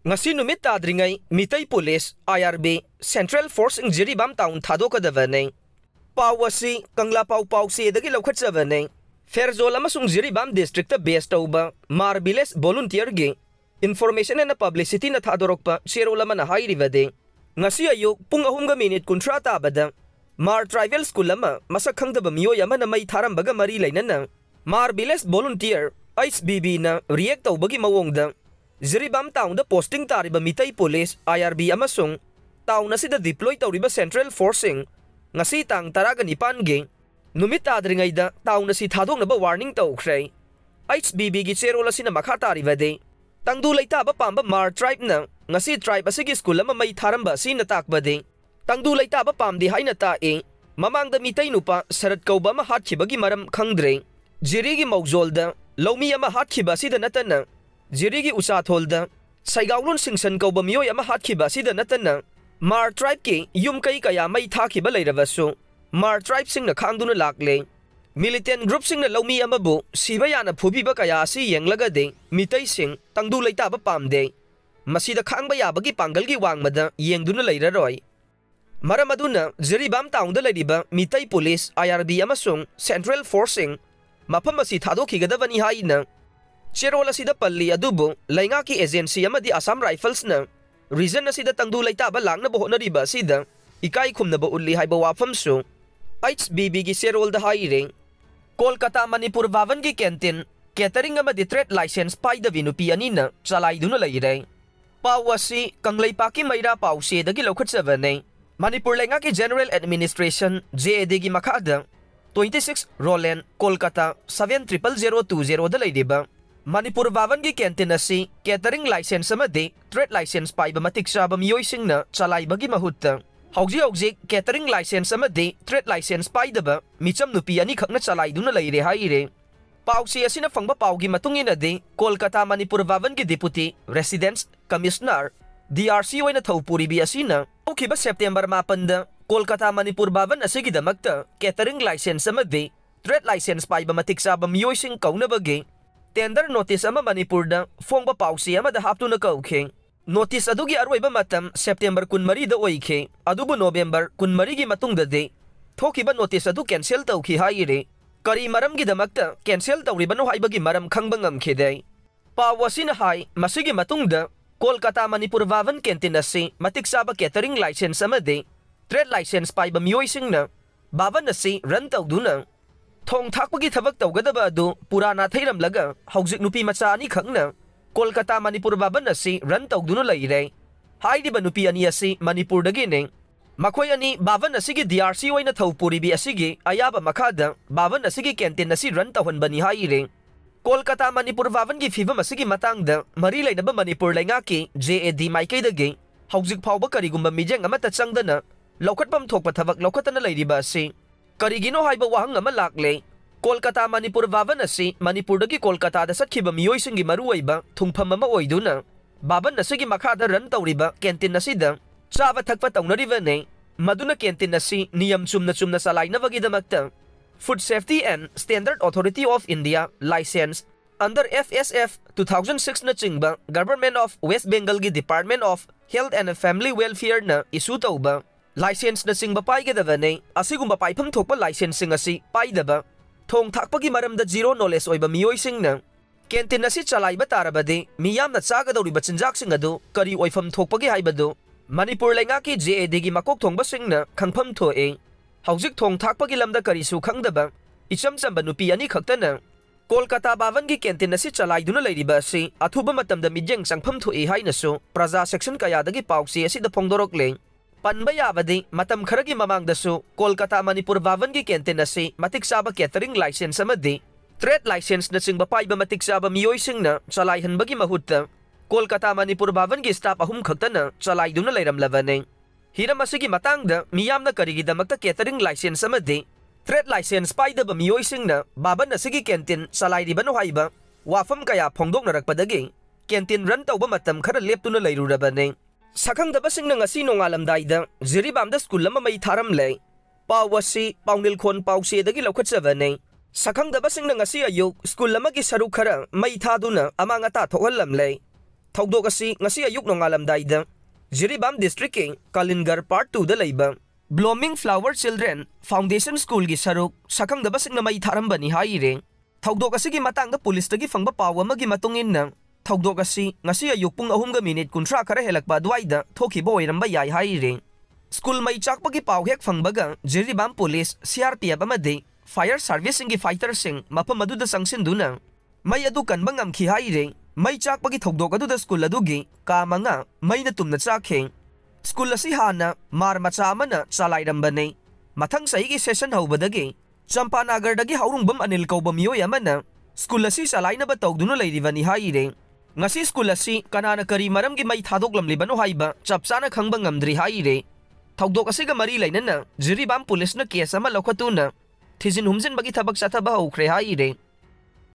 ngasi numit tadringai mitai police IRB Central Force ing Jiribam town thadokadabane pawasi kangla pau se dagi lokhatchabane Ferzol amasung Jiribam district ta base tauba Marbiles volunteer ge information and publicity na thadorokpa sherolama na hairivade ngasi ayuk pung 3:30 tabada Mar Tribal School lama masak khangdaba miyoy ama na may tharambaga mari lainana Marbiles volunteer ISBB na react tawbagi mawongda Jiribam town da posting tariba mitay police IRB amasung town na sida deploy tawriba Central Forcing ngasi tang taragan ipange numit adringay da town na si thadong na ba warning tawkray ISBB gi cherola sina makha tariba de tangdulay taba pamba Mar tribe na ngasi tribe asigi school lama may tharamba sina takba de tangdulay taba pamdi hay na tae mamang da mitay nupa sarat kauba mahatkibagi maram khangdre Jirigi maugzolda lawmi ama hatkhiba sida natana Jirigi usatholda Saigawlon singsan kauba miyoy ama hatkhiba sida natana Mar tribe ki yum kai kaya may thakiba leirabasu Mar tribe sing na khangduna lakle militant group sing na lawmi ama bu sibaya na phubiba kaya si yenglaga de mitay sing tangdulay taba pamde masida khangba yabagi pangalgi wangmada yengduna leiraroy Maramaduna Jiribam town da leiriba mitay police IRB amasung Central Forcing mafam asi thadokhigadabani haina Cherola sida palli adubu laingaki agency amadi Assam Rifles na reason na sida tangdulay taba langna bohonariba sida ikai khumna ba ulli haiba wafam su HBB gi Cherol da hiring Kolkata Manipur Bhavan gi canteen catering amadi trade license paida vinupi anina chalai duna leire pawasi kanglaipa ki maira pause dagi lokhatsavane Manipur laingaki General Administration JAD gi makada 26 Roland Kolkata 700020 da leidiba Manipur Bhavan gi canteen asi catering license amadi trade license paiba matiksaba miyoy singna chalaiba gi mahutta hauji catering license amadi trade license paidaba micham nupi ani khakna chalaiduna leire haire pausi asina fangba paugi matungina de Kolkata Manipur Bhavan gi deputy residence commissioner DRC oina thaupuri bi asina okiba September 8 da Kolkata Manipur Bhavan asigi damakta catering license amadi trade license paiba matiksaba miyoy sing kaunabagi tender notice ama Manipur da fongba pausi ama da haptuna kaukhe notice adugi arwaiba matam September 13 da oikhe adubu November 13 gi matungda de thokiba notice adu cancel tawkhi haire kari maram gi damakta cancel tawriba no haibagi maram khangba ngamkhe de pawasina hai masigi matungda Kolkata Manipur Bhavan canteen asi matiksaba catering license amade trade license paiba miyoy singna Bhavan asi run tawduna Thong thakpagi thabak tawgadaba adu purana thairamlaga hauzik nupi macha ani khangna Kolkata Manipur Bhavan asi run tawduna leire hairiba nupi ani asi Manipur dagi ne makhoi ani Bhavan asigi DRC oina thaupuri bi asigi ayaba makhada Bhavan asigi canteen asi run tawhanbani haire Kolkata Manipur Bhavan gi fibam asigi matangda mari lainaba Manipur laingaki JAD maikai dagi hauzik phawba karigumba mijeng amata changdana lokhatpam thokpa thabak lokhatana leiriba asi Karigino haiba wahang ama lakle Kolkata Manipur Bhavan asi Manipur dagi Kolkata da sakhiba miyoy singi maruaiba thungpham ama oiduna Bhavan asigi makhada run tawriba canteen asida chaba thakpa tawnariba ne maduna canteen asi niyam chumna salainabagi damakta Food Safety and Standard Authority of India license under FSF 2006 na chingba Government of West Bengal gi Department of Health and Family Welfare na issue tawba license na singba paigedavane asigumba paifam thokpa license sing asi paidaba thong thakpagi maramda zero knowledge oiba miyoy singna canteen asi chalaiba tarabade miyamna chagadoriba chinjak sing adu kari oifam thokpagi haibadu Manipur laingaki JAD gi makok thongba singna khangpham thoe hauzik thong thakpagi lamda kari su khangdaba icham chamba nupi ani khaktana Kolkata Bhavan gi canteen asi chalaiduna leiriba asi athuba matamda mijeng sangpham thoe hainasu praja section kaya dagi pausi asi da phongdorokle Panba yabadi matam kharagi mamangdasu Kolkata Manipur Bhavan gi canteen asi matiksaba catering license amadi trade license na singba paiba matiksaba miyoy singna chalaihanbagi mahutta Kolkata Manipur Bhavan gi staff ahum khaktana chalaiduna leiramlavane hiram asigi matangda miyamna karigidamakta catering license amadi trade license paidaba miyoy singna Bhavan asigi canteen chalairibano haiba wafam kaya phongdoknarakpadagi canteen run tawba matam khara leptuna leirurabane Sakhangdaba singna ngasi nongalamdaida Jiribamda school lama may tharamle pawasi pawnil khon pause dagi lokhatsavane Sakhangdaba singna ngasi ayuk school lama gi saru khara may thaduna amanga ta thohalamle Thogdok asi ngasi ayuk nongalamdayda Jiribam District king Kalingar Part 2 da leiba Blooming Flower Children Foundation School gi saruk sakangdaba singna mai tharamba ni haire Thogdok asi gi matangda police tagi fangba pawa magi matungin na Thogdok asi ngasi ayuk pung 3 kuntra khara helakba duaida thokiba oiramba yai haire School mai chakpagi paw hek fangbaga Jiribam Police CRPF amade Fire Service ingi fighter sing mapam aduda sangsinduna mai adu kanba ngamkhi haire May chakpagi thogdok adu da school adugi kama nga may na tumna chakhe school asi hana mar macha amana chalairamba nei mathang saigi session hawbadagi Champanagar dagi haurungbam Anil kauba miyoy amana school asi salaina ba tawduna leiribani haire ngasi school asi kanana kari maramgi may thadoklamlibano haiba chapsana khangba ngamdri haire thogdok asi ga mari lainana Jiribam Police na case ama lokhatuna thijin humjin bagi thabak chathaba hawkhre haire